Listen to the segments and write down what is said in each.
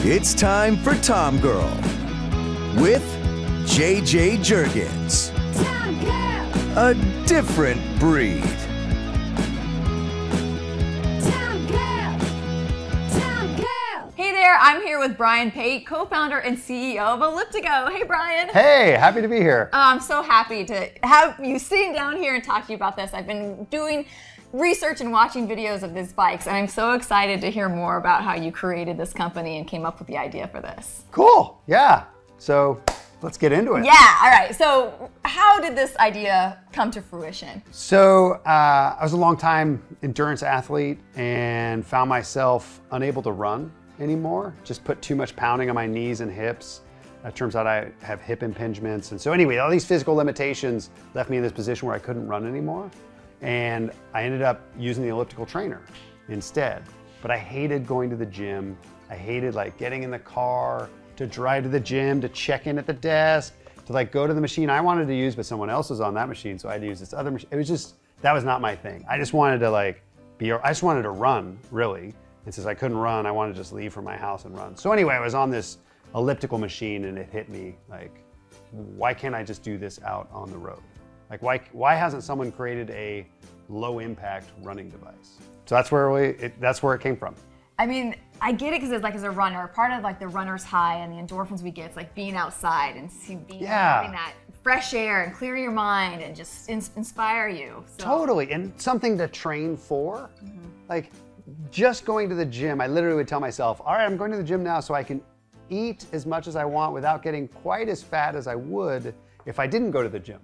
It's time for Tom Girl with JJ Jurgens. Tom Girl. A different breed. Tom Girl. Tom Girl. Hey there, I'm here with Bryan Pate, co-founder and CEO of ElliptiGO. Hey, Bryan. Hey, happy to be here. I'm so happy to have you sitting down here and talk to you about this. I've been doing research and watching videos of these bikes, and I'm so excited to hear more about how you created this company and came up with the idea for this. Cool, yeah. So let's get into it. Yeah, all right. So how did this idea come to fruition? So I was a long time endurance athlete and found myself unable to run anymore. Just put too much pounding on my knees and hips. It turns out I have hip impingements. And so anyway, all these physical limitations left me in this position where I couldn't run anymore. And I ended up using the elliptical trainer instead. But I hated going to the gym. I hated like getting in the car, to drive to the gym, to check in at the desk, to like go to the machine I wanted to use, but someone else was on that machine, so I had to use this other machine. It was just, that was not my thing. I just wanted to I just wanted to run, really. And since I couldn't run, I wanted to just leave from my house and run. So anyway, I was on this elliptical machine and it hit me like, why can't I just do this out on the road? Like why hasn't someone created a low impact running device? So that's where it came from. I mean, I get it because it's like as a runner, part of like the runner's high and the endorphins we get, it's like being outside and having that fresh air and clear your mind and just inspire you. So. Totally, and something to train for. Like just going to the gym, I literally would tell myself, all right, I'm going to the gym now so I can eat as much as I want without getting quite as fat as I would if I didn't go to the gym.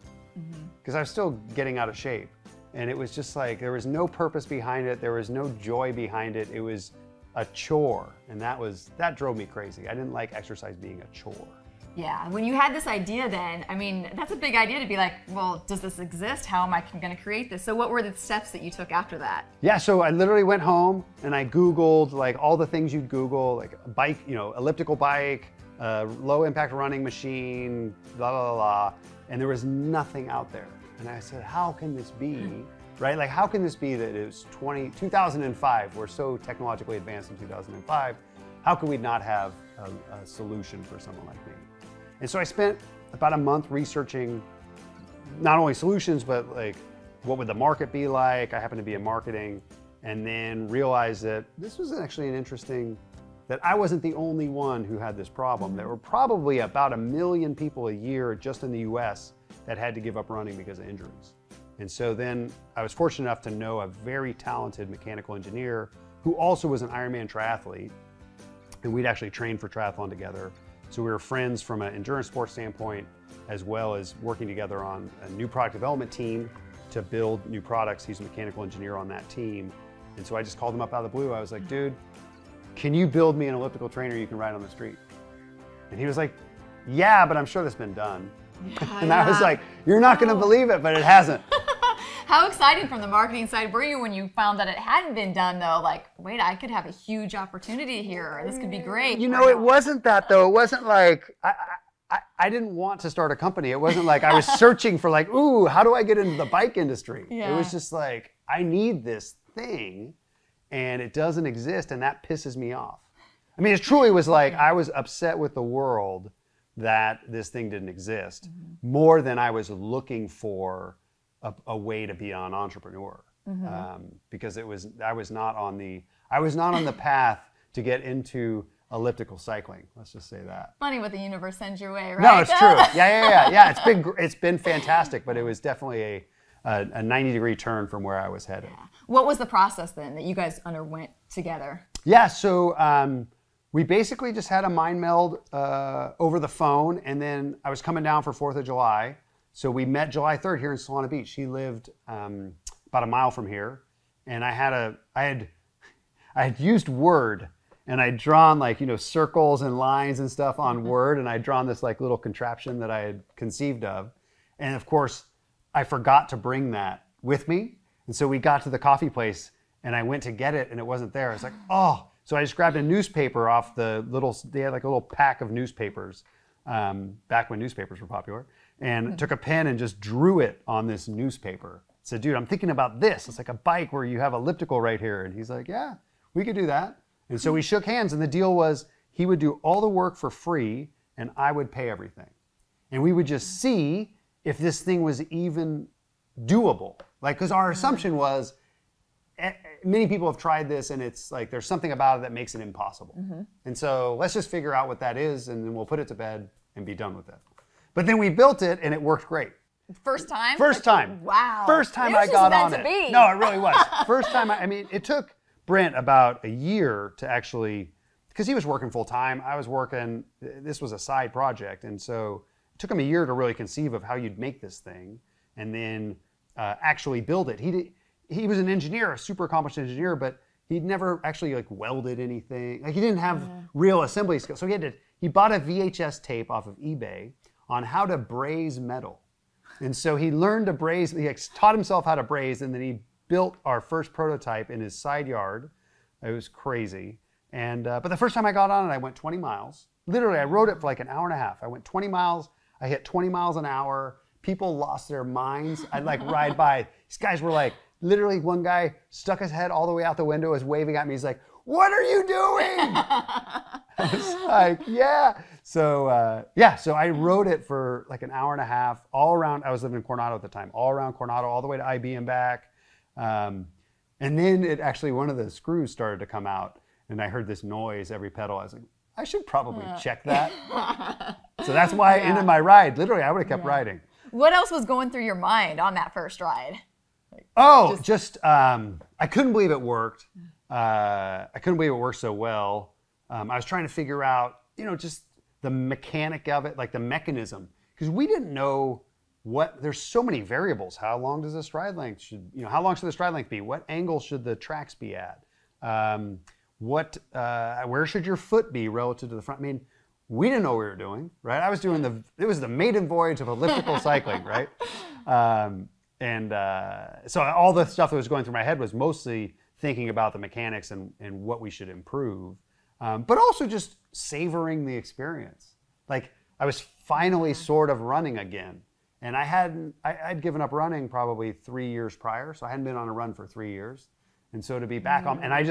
Because I was still getting out of shape. And it was just like, there was no purpose behind it. There was no joy behind it. It was a chore. And that drove me crazy. I didn't like exercise being a chore. Yeah, when you had this idea then, I mean, that's a big idea to be like, well, does this exist? How am I gonna create this? So what were the steps that you took after that? Yeah, so I literally went home and I Googled like all the things you'd Google, like a bike, elliptical bike, low impact running machine, blah, blah, blah. And there was nothing out there. And I said, how can this be, right? Like, how can this be that it was 2005? We're so technologically advanced in 2005. How could we not have a solution for someone like me? And so I spent about a month researching not only solutions, but like, what would the market be like? I happen to be in marketing, and then realized that this was actually that I wasn't the only one who had this problem. There were probably about 1 million people a year just in the US that had to give up running because of injuries. And so then I was fortunate enough to know a very talented mechanical engineer who also was an Ironman triathlete. And we'd actually trained for triathlon together. So we were friends from an endurance sports standpoint, as well as working together on a new product development team to build new products. He's a mechanical engineer on that team. And so I just called him up out of the blue. I was like, dude, can you build me an elliptical trainer you can ride on the street? And he was like, yeah, but I'm sure that's been done. And I was like, you're not gonna believe it, but it hasn't. How exciting from the marketing side were you when you found that it hadn't been done though? Like, wait, I could have a huge opportunity here. This could be great. It wasn't that though. It wasn't like, I didn't want to start a company. It wasn't like I was searching for like, ooh, how do I get into the bike industry? Yeah. It was just like, I need this thing and it doesn't exist, and that pisses me off. I mean, it truly was like, I was upset with the world that this thing didn't exist more than I was looking for a way to be an entrepreneur. Because I was not on the path to get into elliptical cycling. Let's just say that. Funny what the universe sends your way, right? No, it's true. Yeah. It's been fantastic, but it was definitely a 90-degree turn from where I was headed. Yeah. What was the process then that you guys underwent together? Yeah, so we basically just had a mind meld over the phone, and then I was coming down for 4th of July. So we met July 3rd here in Solana Beach. He lived about a mile from here, and I had used Word, and I'd drawn like, circles and lines and stuff on Word, and I'd drawn this like little contraption that I had conceived of. And of course, I forgot to bring that with me. And so we got to the coffee place and I went to get it and it wasn't there. I was like, oh. So I just grabbed a newspaper off they had like a little pack of newspapers back when newspapers were popular, and took a pen and just drew it on this newspaper. Said, dude, I'm thinking about this. It's like a bike where you have elliptical right here. And he's like, yeah, we could do that. And so we shook hands, and the deal was he would do all the work for free and I would pay everything. And we would just see if this thing was even doable. Like, because our assumption was, many people have tried this and it's like there's something about it that makes it impossible. And so let's just figure out what that is and then we'll put it to bed and be done with it. But then we built it and it worked great. First time? First time. Wow. First time It was I got just on meant it. to be. No, it really was. First time, I mean, it took Brent about a year to actually, because he was working full time, I was working, this was a side project. And so it took him a year to really conceive of how you'd make this thing and then actually build it. He was an engineer, a super accomplished engineer, but he'd never actually like welded anything. Like he didn't have real assembly skills. So he bought a VHS tape off of eBay on how to braze metal. And so he learned to braze, he taught himself how to braze, and then he built our first prototype in his side yard. It was crazy. And but the first time I got on it, I went 20 miles. Literally, I rode it for like an hour and a half. I went 20 miles, I hit 20 miles an hour. People lost their minds. I'd like ride by. These guys were like, literally one guy stuck his head all the way out the window, was waving at me. He's like, "What are you doing?" I was like, yeah. So so I rode it for like an hour and a half all around. I was living in Coronado at the time, all around Coronado, all the way to IB and back. And then it actually, one of the screws started to come out and I heard this noise every pedal. I was like, I should probably check that. So that's why I ended my ride. Literally, I would have kept riding. What else was going through your mind on that first ride? I couldn't believe it worked. I couldn't believe it worked so well. I was trying to figure out, just the mechanic of it, like the mechanism, because we didn't know there's so many variables. How long does the stride length how long should the stride length be? What angle should the tracks be at? Where should your foot be relative to the front? I mean, we didn't know what we were doing, right? I was doing it was the maiden voyage of elliptical cycling, right? So all the stuff that was going through my head was mostly thinking about the mechanics and what we should improve, but also just savoring the experience. Like I was finally sort of running again. And I'd given up running probably 3 years prior, so I hadn't been on a run for 3 years. And so to be back on, and I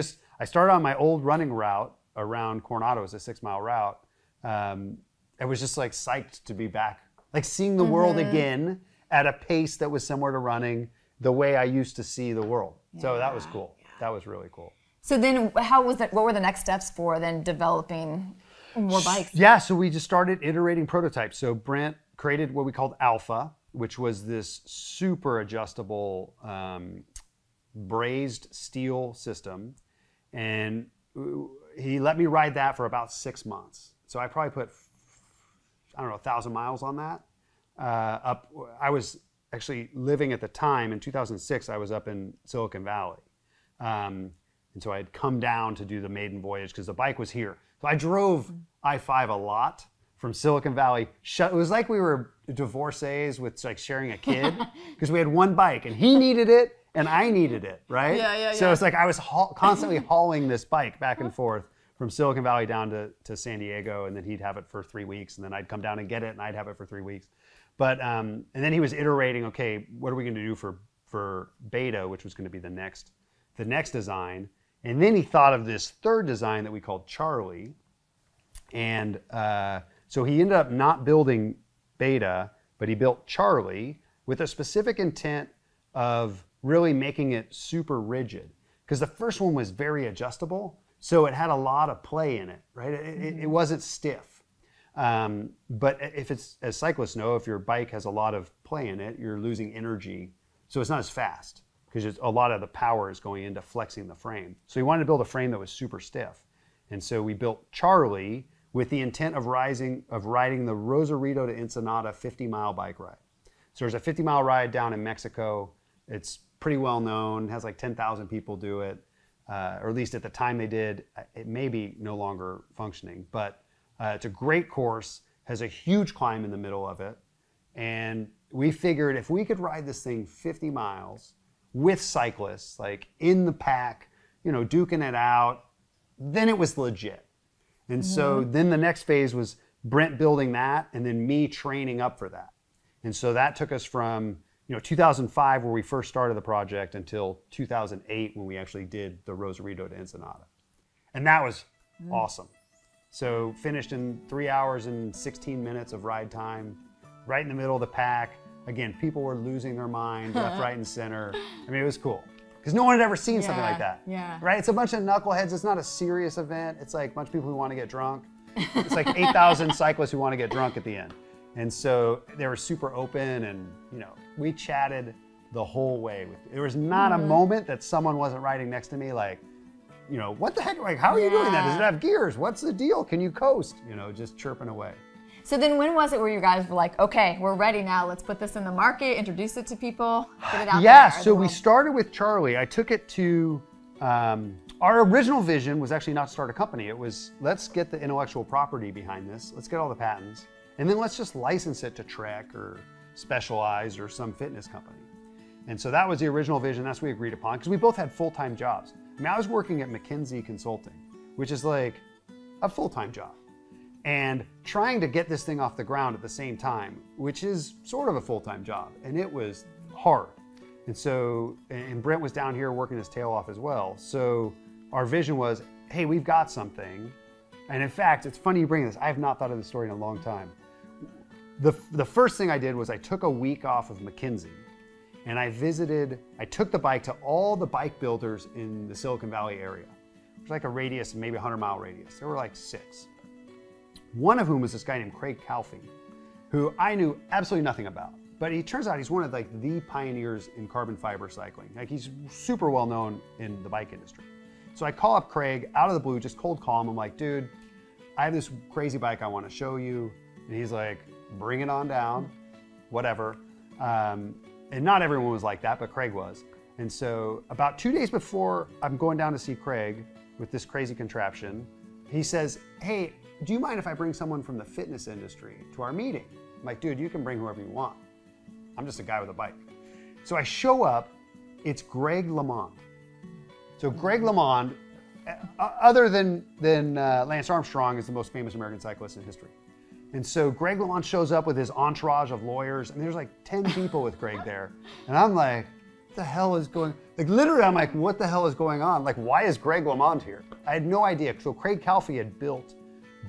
started on my old running route around Coronado, it was a 6-mile route. I was just like psyched to be back, like seeing the world again at a pace that was similar to running the way I used to see the world. So that was cool. That was really cool. So then what were the next steps for then developing more bikes? Yeah, so we just started iterating prototypes. So Brent created what we called Alpha, which was this super adjustable brazed steel system. And he let me ride that for about 6 months. So I probably put, 1,000 miles on that. I was actually living at the time, in 2006, I was up in Silicon Valley. And so I had come down to do the maiden voyage because the bike was here. So I drove I-5 a lot from Silicon Valley. It was like we were divorcees with like sharing a kid because we had one bike and he needed it and I needed it, right? Yeah. So it's like I was constantly hauling this bike back and forth from Silicon Valley down to San Diego, and then he'd have it for 3 weeks, and then I'd come down and get it and I'd have it for 3 weeks. But and then he was iterating, okay, what are we going to do for beta, which was going to be the next design. And then he thought of this third design that we called Charlie. And so he ended up not building beta, but he built Charlie with a specific intent of really making it super rigid. Because the first one was very adjustable, so it had a lot of play in it, right? It wasn't stiff. But if it's, as cyclists know, if your bike has a lot of play in it, you're losing energy. So it's not as fast because a lot of the power is going into flexing the frame. So we wanted to build a frame that was super stiff. And so we built Charlie with the intent of riding the Rosarito to Ensenada 50-mile bike ride. So there's a 50-mile ride down in Mexico. It's pretty well known, has like 10,000 people do it, or at least at the time they did. It may be no longer functioning, but it's a great course, has a huge climb in the middle of it. And we figured if we could ride this thing 50 miles with cyclists, like in the pack, duking it out, then it was legit. And so then the next phase was Brent building that and then me training up for that. And so that took us from 2005, where we first started the project, until 2008 when we actually did the Rosarito to Ensenada. And that was awesome. So finished in 3 hours and 16 minutes of ride time, right in the middle of the pack. Again, people were losing their mind left, right, and center. I mean, it was cool. Because no one had ever seen something like that. Yeah. Right? It's a bunch of knuckleheads. It's not a serious event. It's like a bunch of people who want to get drunk. It's like 8,000 cyclists who want to get drunk at the end. And so they were super open, and we chatted the whole way. There was not a moment that someone wasn't riding next to me like, what the heck? Like, how are you doing that? Does it have gears? What's the deal? Can you coast? Just chirping away. So then when was it where you guys were like, okay, we're ready now. Let's put this in the market, introduce it to people, get it out there. Yeah, so we started with Charlie. I took it to, our original vision was actually not to start a company. It was, let's get the intellectual property behind this. Let's get all the patents. And then let's just license it to Trek or Specialized or some fitness company. And so that was the original vision. That's what we agreed upon because we both had full-time jobs. I mean, I was working at McKinsey Consulting, which is like a full-time job, and trying to get this thing off the ground at the same time, which is sort of a full-time job. And it was hard. And so, and Brent was down here working his tail off as well. So our vision was, hey, we've got something. And in fact, it's funny you bring this. I have not thought of this story in a long time. The first thing I did was I took a week off of McKinsey, and I took the bike to all the bike builders in the Silicon Valley area. It was like a radius, maybe 100-mile radius. There were like 6. One of whom was this guy named Craig Calfee, who I knew absolutely nothing about. But he turns out he's one of like the pioneers in carbon fiber cycling. Like he's super well known in the bike industry. So I call up Craig out of the blue, just cold call him. I'm like, dude, I have this crazy bike I want to show you. And he's like, bring it on down, whatever. And not everyone was like that, but Craig was. And so about 2 days before I'm going down to see Craig with this crazy contraption, he says, hey, do you mind if I bring someone from the fitness industry to our meeting? I'm like, dude, you can bring whoever you want. I'm just a guy with a bike. So I show up, it's Greg LeMond. So Greg LeMond, other than Lance Armstrong, is the most famous American cyclist in history. And so Greg LeMond shows up with his entourage of lawyers, and there's like 10 people with Greg there. And I'm like, what the hell is going, like literally I'm like, what the hell is going on? Like, why is Greg LeMond here? I had no idea. So Craig Calfee had built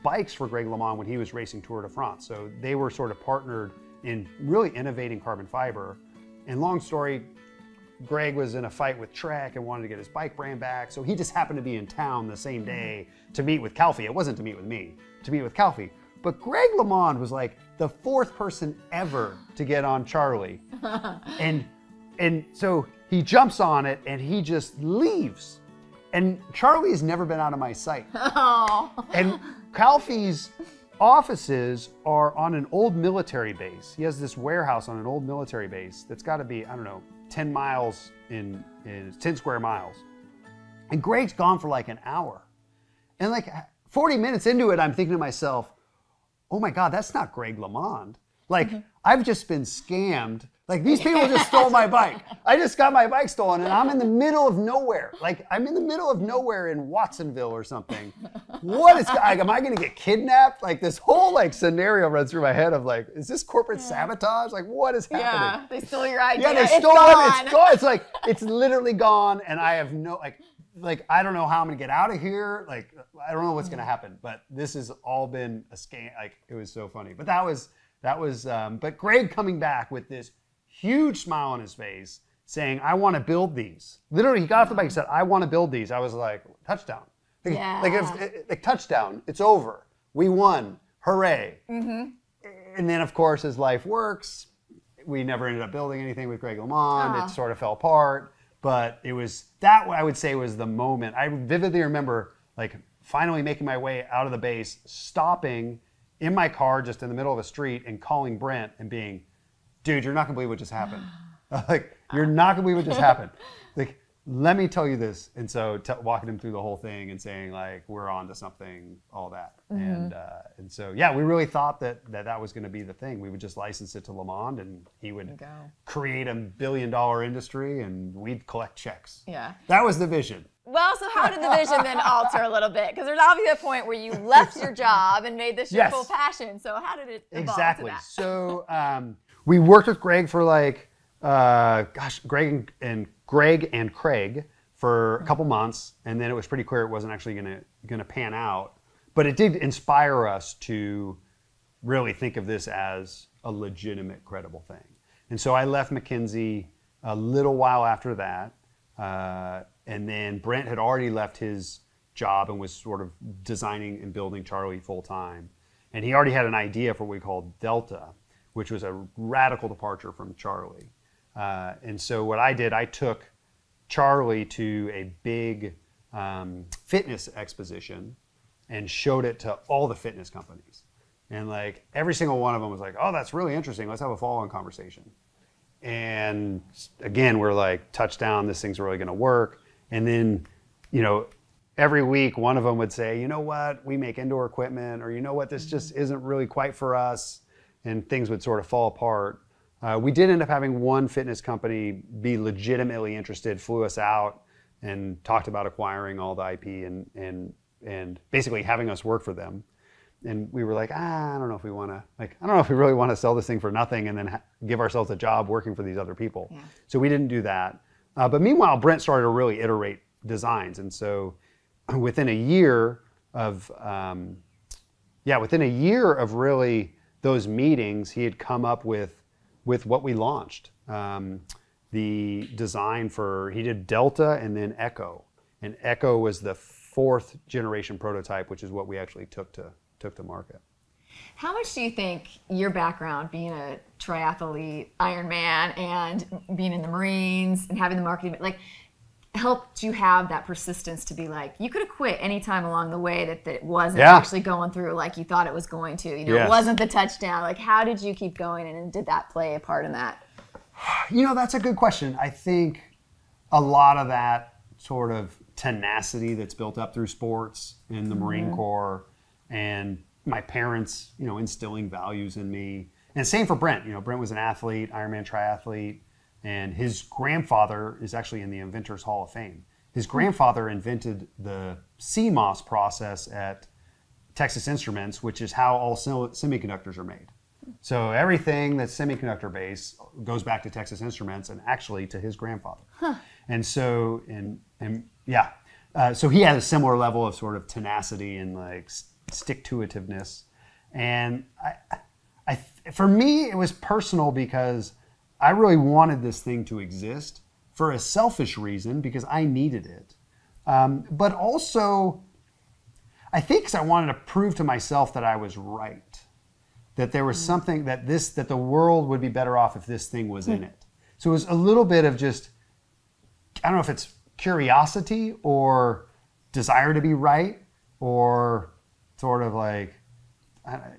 bikes for Greg LeMond when he was racing Tour de France. So they were sort of partnered in really innovating carbon fiber. And long story, Greg was in a fight with Trek and wanted to get his bike brand back. So he just happened to be in town the same day to meet with Calfee. It wasn't to meet with me, to meet with Calfee. But Greg LeMond was like the 4th person ever to get on Charlie. And so he jumps on it and he just leaves. And Charlie has never been out of my sight. Oh. And Calfee's offices are on an old military base. He has this warehouse on an old military base that's got to be, I don't know, 10 miles in 10 square miles. And Greg's gone for like an hour. And like 40 minutes into it, I'm thinking to myself, oh my God, that's not Greg LeMond. Like, I've just been scammed. Like, these people just stole my bike. I just got my bike stolen, and I'm in the middle of nowhere. Like, I'm in the middle of nowhere in Watsonville or something. What is, like, am I gonna get kidnapped? Like, this whole, like, scenario runs through my head of, like, is this corporate sabotage? Like, what is happening? Yeah, they stole your idea. Yeah, they stole it. It's gone. It's like, it's literally gone, and I have no, like, I don't know how I'm gonna get out of here. Like, I don't know what's gonna happen, but this has all been a scam. Like, it was so funny. But but Greg coming back with this huge smile on his face saying, I want to build these. Literally, he got off the bike and said, I want to build these. I was like, touchdown. Like touchdown, it's over. We won, hooray. And then, of course, as life works, we never ended up building anything with Greg LeMond. It sort of fell apart. But it was, that I would say was the moment. I vividly remember like finally making my way out of the base, stopping in my car just in the middle of a street and calling Brent and being, dude, you're not gonna believe what just happened. Like, you're not gonna believe what just happened. Like, let me tell you this. And so walking him through the whole thing and saying like, we're on to something, all that. And so, yeah, we really thought that was gonna be the thing. We would just license it to LeMond and he would create a $1 billion industry and we'd collect checks. Yeah. That was the vision. Well, so how did the vision then alter a little bit? Because there's obviously a point where you left your job and made this your full passion. So how did it evolve Exactly. to that? So we worked with Greg for like, Greg and Craig for a couple months, and then it was pretty clear it wasn't actually gonna pan out. But it did inspire us to really think of this as a legitimate, credible thing. And so I left McKinsey a little while after that. And then Brent had already left his job and was sort of designing and building Charlie full time. And he already had an idea for what we called Delta, which was a radical departure from Charlie. And so what I did, I took Charlie to a big fitness exposition and showed it to all the fitness companies. And like every single one of them was like, oh, that's really interesting. Let's have a follow-on conversation. And again, we're like, touchdown, this thing's really gonna work. And then, you know, every week one of them would say, you know what, we make indoor equipment, or you know what, this just isn't really quite for us. And things would sort of fall apart. We did end up having one fitness company be legitimately interested, flew us out and talked about acquiring all the IP and basically having us work for them. And we were like, I don't know if we want to, like, I don't know if we really want to sell this thing for nothing and then give ourselves a job working for these other people. Yeah. So we didn't do that. But meanwhile, Brent started to really iterate designs. And so within a year of, really those meetings, he had come up with what we launched. The design for, he did Delta and then Echo. And Echo was the 4th generation prototype, which is what we actually took to market. How much do you think your background, being a triathlete, Ironman, and being in the Marines and having the marketing, like, helped you have that persistence to be like, you could have quit any time along the way that it wasn't actually going through like you thought it was going to, you know, It wasn't the touchdown. Like, how did you keep going, and did that play a part in that? You know, that's a good question. I think a lot of that sort of tenacity that's built up through sports in the Marine Corps, and my parents, you know, instilling values in me. And same for Brent. You know, Brent was an athlete, Ironman triathlete, and his grandfather is actually in the Inventors Hall of Fame. His grandfather invented the CMOS process at Texas Instruments, which is how all semiconductors are made. So everything that's semiconductor based goes back to Texas Instruments and actually to his grandfather. And so, so he had a similar level of sort of tenacity and like stick-to-itiveness. And for me, it was personal because I really wanted this thing to exist for a selfish reason because I needed it. But also, I think because I wanted to prove to myself that I was right. That there was something that the world would be better off if this thing was in it. So it was a little bit of just, I don't know if it's curiosity or desire to be right or sort of like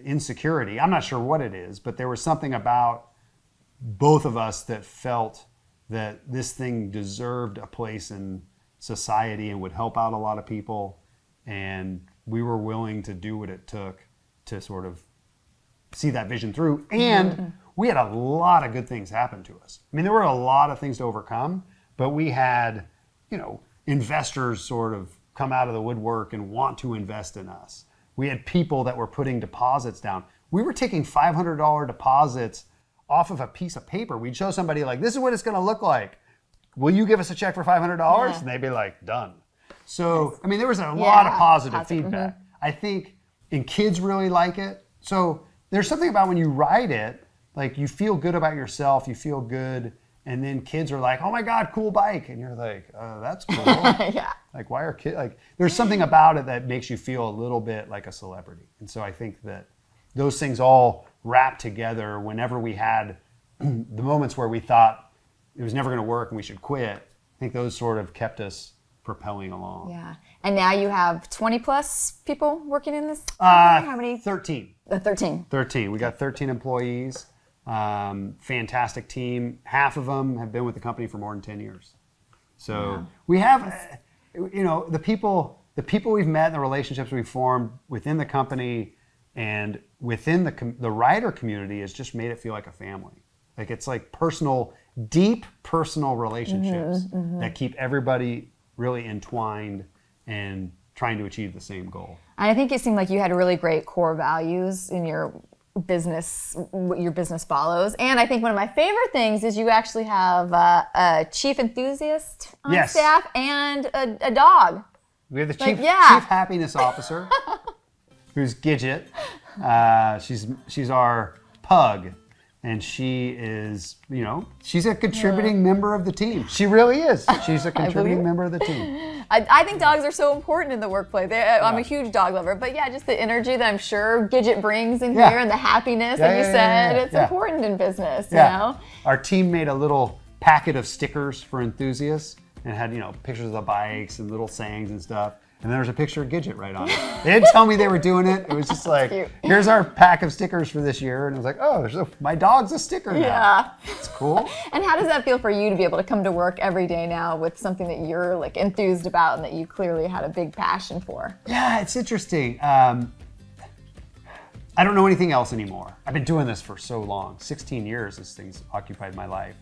insecurity. I'm not sure what it is, but there was something about both of us that felt that this thing deserved a place in society and would help out a lot of people. And we were willing to do what it took to sort of see that vision through. And we had a lot of good things happen to us. I mean, there were a lot of things to overcome, but we had, you know, investors sort of come out of the woodwork and want to invest in us. We had people that were putting deposits down. We were taking $500 deposits off of a piece of paper. We'd show somebody like, this is what it's going to look like. Will you give us a check for $500? Yeah. And they'd be like, done. So, I mean, there was a lot of positive feedback. I think, and kids really like it. So there's something about when you ride it, like you feel good about yourself, you feel good, and then kids are like, oh my God, cool bike. And you're like, that's cool. Like, why are kids, like, there's something about it that makes you feel a little bit like a celebrity. And so I think that those things all wrap together whenever we had the moments where we thought it was never going to work and we should quit. I think those sort of kept us propelling along. Yeah. And now you have 20 plus people working in this company? How many? 13. 13. 13. We got 13 employees. Fantastic team. Half of them have been with the company for more than 10 years. So we have, you know, the people we've met, the relationships we've formed within the company and within the rider community has just made it feel like a family. Like it's like personal, deep personal relationships that keep everybody really entwined and trying to achieve the same goal. And I think it seemed like you had really great core values in your business, what your business follows. And I think one of my favorite things is you actually have a chief enthusiast on staff and a dog. We have the chief happiness officer. who's Gidget. She's our pug. And she is, you know, she's a contributing member of the team. She really is. She's a contributing member of the team. I think dogs are so important in the workworkplace. I'm a huge dog lover, but yeah, just the energy that I'm sure Gidget brings in here and the happiness that you said, it's important in business, you know? Our team made a little packet of stickers for enthusiasts and had, you know, pictures of the bikes and little sayings and stuff. And then there's a picture of Gidget right on it. They didn't tell me they were doing it. It was just like, here's our pack of stickers for this year. And I was like, oh, my dog's a sticker now. Yeah. It's cool. And how does that feel for you to be able to come to work every day now with something that you're like enthused about and that you clearly had a big passion for? Yeah, it's interesting. I don't know anything else anymore. I've been doing this for so long. 16 years this thing's occupied my life.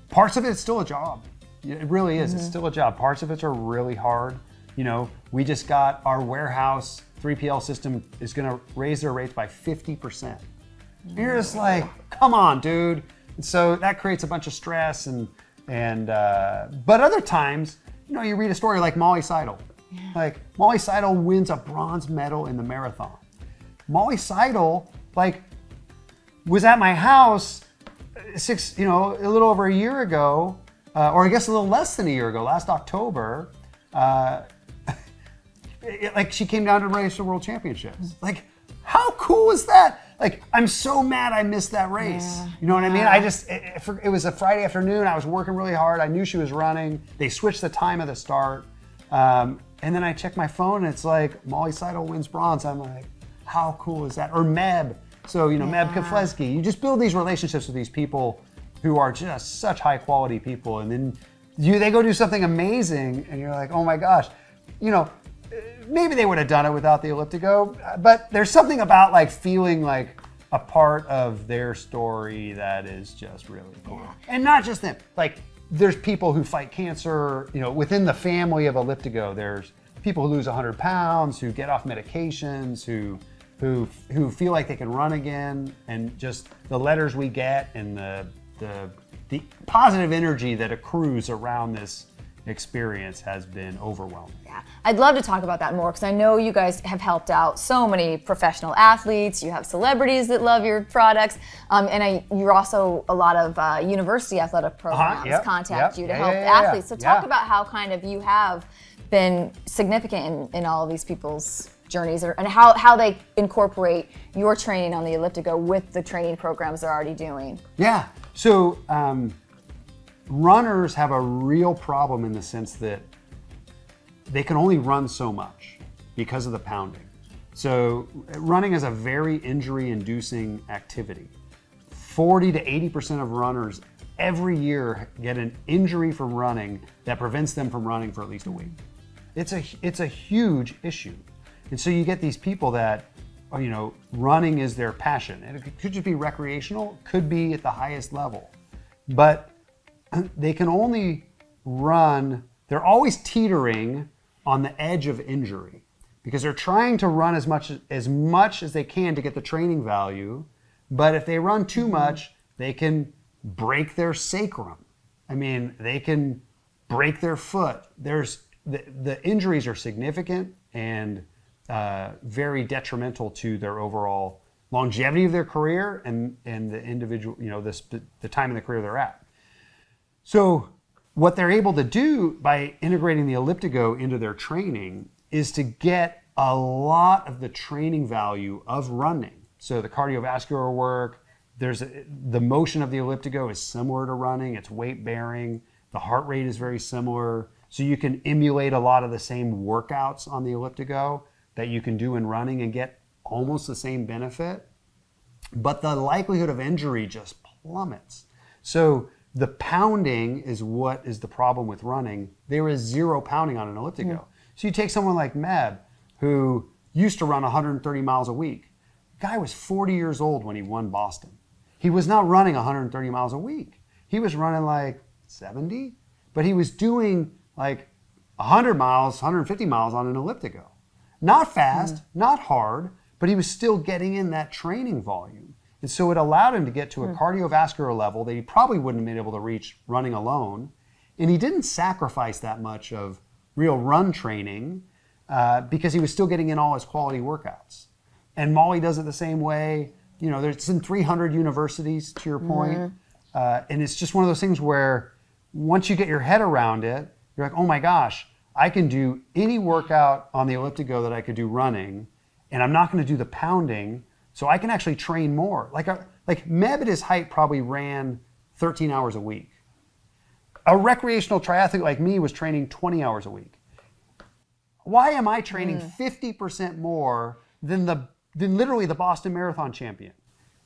Parts of it's still a job. It really is. It's still a job. Parts of it are really hard. You know, we just got our warehouse 3PL system is going to raise their rates by 50%. You're just like, come on, dude. And so that creates a bunch of stress but other times, you know, you read a story like Molly Seidel. Like Molly Seidel wins a bronze medal in the marathon. Molly Seidel, like, was at my house a little over a year ago. Or I guess a little less than a year ago, last October, like she came down to race the World Championships. Like, how cool is that? Like, I'm so mad I missed that race. You know what I mean? It was a Friday afternoon. I was working really hard. I knew she was running. They switched the time of the start. And then I checked my phone and it's like, Molly Seidel wins bronze. I'm like, how cool is that? Or Meb. So, you know, Meb Keflezighi. You just build these relationships with these people who are just such high quality people, and then they go do something amazing, and you're like, oh my gosh, you know, maybe they would have done it without the ElliptiGO, but there's something about like feeling like a part of their story that is just really cool. And not just them, like there's people who fight cancer, you know, within the family of ElliptiGO. There's people who lose 100 pounds, who get off medications, who feel like they can run again, and just the letters we get and the positive energy that accrues around this experience has been overwhelming. Yeah, I'd love to talk about that more because I know you guys have helped out so many professional athletes. You have celebrities that love your products, and you're also a lot of university athletic programs contact you to help athletes. So talk about how kind of you have been significant in all of these people's journeys, and how they incorporate your training on the ElliptiGO with the training programs they're already doing. Yeah. So runners have a real problem in the sense that they can only run so much because of the pounding. So running is a very injury-inducing activity. 40 to 80% of runners every year get an injury from running that prevents them from running for at least a week. It's a huge issue. And so you get these people that, you know, running is their passion. And it could just be recreational, could be at the highest level. But they can only run, they're always teetering on the edge of injury because they're trying to run as much as they can to get the training value. But if they run too much, they can break their sacrum. I mean, they can break their foot. The injuries are significant and very detrimental to their overall longevity of their career and the individual, you know, the time in the career they're at. So what they're able to do by integrating the ElliptiGO into their training is to get a lot of the training value of running. So the cardiovascular work, the motion of the ElliptiGO is similar to running. It's weight bearing. The heart rate is very similar. So you can emulate a lot of the same workouts on the ElliptiGO that you can do in running and get almost the same benefit. But the likelihood of injury just plummets. So the pounding is what is the problem with running. There is zero pounding on an ElliptiGO. So you take someone like Meb, who used to run 130 miles a week. The guy was 40 years old when he won Boston. He was not running 130 miles a week. He was running like 70, but he was doing like 100 miles, 150 miles on an ElliptiGO. Not fast, not hard, but he was still getting in that training volume. And so it allowed him to get to a cardiovascular level that he probably wouldn't have been able to reach running alone. And he didn't sacrifice that much of real run training because he was still getting in all his quality workouts. And Molly does it the same way. You know, it's in 300 universities, to your point. And it's just one of those things where once you get your head around it, you're like, oh my gosh, I can do any workout on the ElliptiGO that I could do running, and I'm not going to do the pounding, so I can actually train more. Like Meb at his height probably ran 13 hours a week. A recreational triathlete like me was training 20 hours a week. Why am I training 50% more than literally the Boston Marathon champion?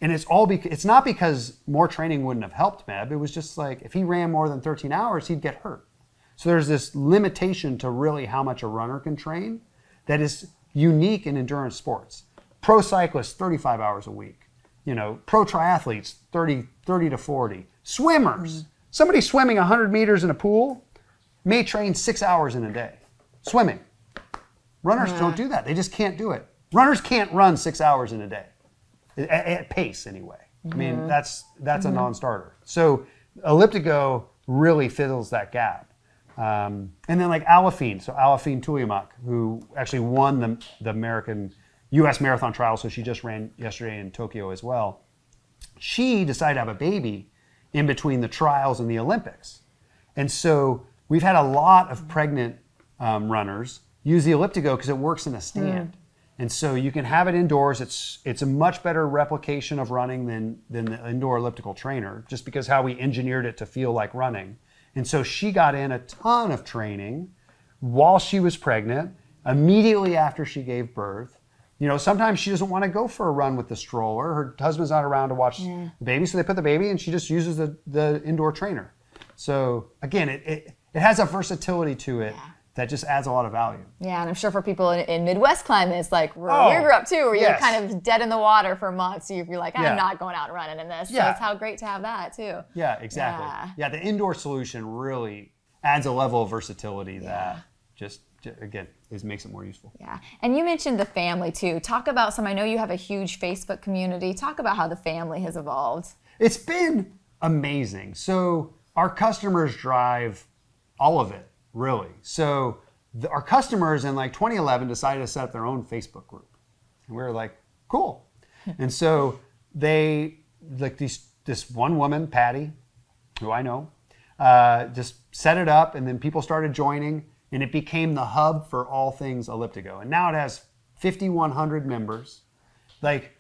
And it's all because it's not because more training wouldn't have helped Meb. It was just like if he ran more than 13 hours, he'd get hurt. So there's this limitation to really how much a runner can train that is unique in endurance sports. Pro cyclists, 35 hours a week. You know, pro triathletes, 30 to 40. Swimmers, somebody swimming 100 meters in a pool may train 6 hours in a day. Swimming. Runners don't do that. They just can't do it. Runners can't run 6 hours in a day, at pace anyway. I mean, that's a non-starter. So ElliptiGO really fills that gap. And then like Alafine, so Alafine Tuliamak, who actually won the American U.S. Marathon Trial, so she just ran yesterday in Tokyo as well. She decided to have a baby in between the trials and the Olympics. And so we've had a lot of pregnant runners use the ElliptiGO because it works in a stand. And so you can have it indoors. It's a much better replication of running than the indoor elliptical trainer, just because how we engineered it to feel like running. And so she got in a ton of training while she was pregnant, immediately after she gave birth. You know, sometimes she doesn't want to go for a run with the stroller. Her husband's not around to watch the baby, so they put the baby and she just uses the indoor trainer. So again, it has a versatility to it that just adds a lot of value. Yeah, and I'm sure for people in Midwest climates, like where we grew up too, where you're kind of dead in the water for months, so you're like, I'm not going out and running in this. So it's how great to have that too. Yeah, exactly. Yeah, the indoor solution really adds a level of versatility that just again, makes it more useful. Yeah, and you mentioned the family too. Talk about I know you have a huge Facebook community. Talk about how the family has evolved. It's been amazing. So our customers drive all of it. Really. So our customers in like 2011 decided to set up their own Facebook group. And we were like, cool. And so they, like this one woman, Patty, who I know, just set it up, and then people started joining, and it became the hub for all things ElliptiGO. And now it has 5,100 members, like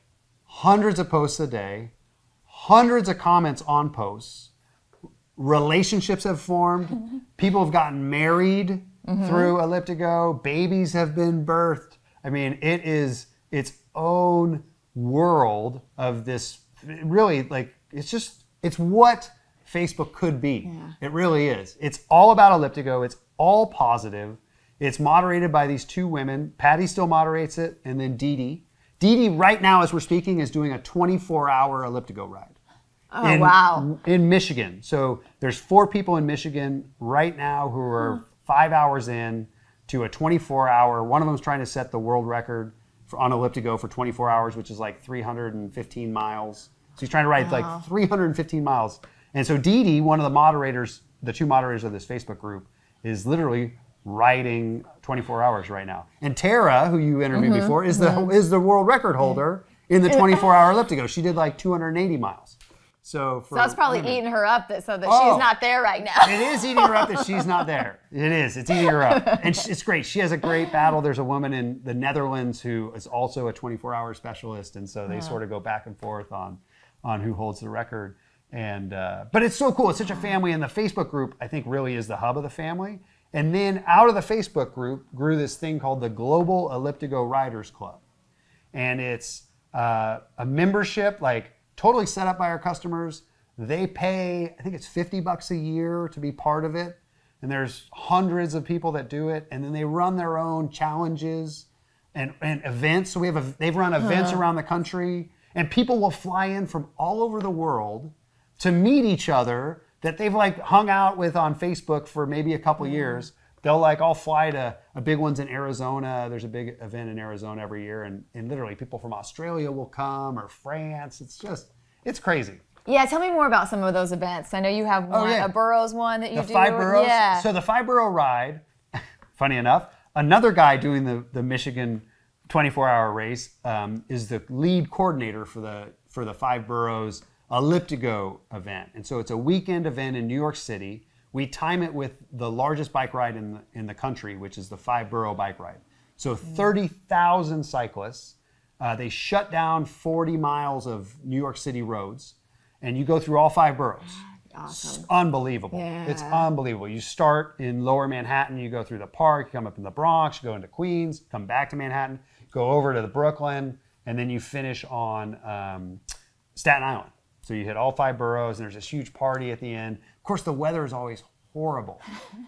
hundreds of posts a day, hundreds of comments on posts. Relationships have formed. People have gotten married through ElliptiGO. Babies have been birthed. I mean, it is its own world of this. Really, like it's what Facebook could be. It really is. It's all about ElliptiGO. It's all positive. It's moderated by these two women. Patty still moderates it, and then Dee Dee. Dee Dee, right now as we're speaking, is doing a 24-hour ElliptiGO ride. Oh, wow. In Michigan. So there's 4 people in Michigan right now who are 5 hours in to a 24-hour. One of them is trying to set the world record on ElliptiGO for 24 hours, which is like 315 miles. So he's trying to ride like 315 miles. And so Dee Dee, one of the moderators, the 2 moderators of this Facebook group, is literally riding 24 hours right now. And Tara, who you interviewed before, is the world record holder in the 24-hour ElliptiGO. She did like 280 miles. So that's probably eating her up so that she's not there right now. It is eating her up that she's not there. It is. It's eating her up. And it's great. She has a great battle. There's a woman in the Netherlands who is also a 24-hour specialist. And so they sort of go back and forth on who holds the record. And but it's so cool. It's such a family. And the Facebook group, I think, really is the hub of the family. And then out of the Facebook group grew this thing called the Global ElliptiGO Riders Club. And it's a membership, like, totally set up by our customers. They pay, I think it's $50 a year to be part of it. And there's hundreds of people that do it. And then they run their own challenges and events. So they've run events around the country. And people will fly in from all over the world to meet each other that they've like hung out with on Facebook for maybe a couple years. They'll like all fly to a big one's in Arizona. There's a big event in Arizona every year, and literally people from Australia will come, or France. It's crazy. Yeah, tell me more about some of those events. I know you have one, a Burroughs one that you do. The 5 Burroughs. Yeah. So the 5 Burrough Ride, funny enough, Another guy doing the Michigan 24-hour race is the lead coordinator for the 5 Burroughs ElliptiGO event. And so it's a weekend event in New York City. We time it with the largest bike ride in the country, which is the 5 Borough bike ride. So 30,000 cyclists. They shut down 40 miles of New York City roads, and you go through all 5 boroughs. Awesome. It's unbelievable. Yeah. It's unbelievable. You start in lower Manhattan, you go through the park, you come up in the Bronx, you go into Queens, come back to Manhattan, go over to the Brooklyn, and then you finish on Staten Island. So you hit all 5 boroughs, and there's this huge party at the end. Of course, the weather is always horrible.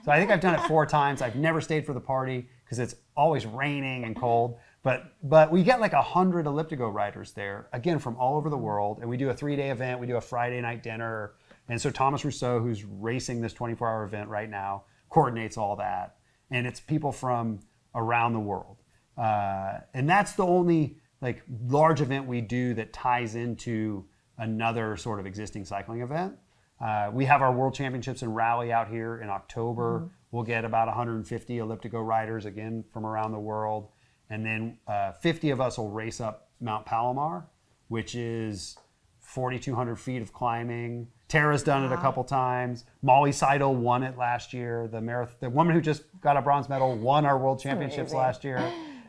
So I think I've done it 4 times. I've never stayed for the party because it's always raining and cold. But we get like 100 ElliptiGO riders there, again, from all over the world. And we do a 3-day event. We do a Friday night dinner. And so Thomas Rousseau, who's racing this 24-hour event right now, coordinates all that. And it's people from around the world. And that's the only like large event we do that ties into another sort of existing cycling event. We have our World Championships in Raleigh out here in October. Mm-hmm. We'll get about 150 ElliptiGO riders, again, from around the world. And then 50 of us will race up Mount Palomar, which is 4,200 feet of climbing. Tara's done it a couple times. Molly Seidel won it last year. The woman who just got a bronze medal won our World Championships last year.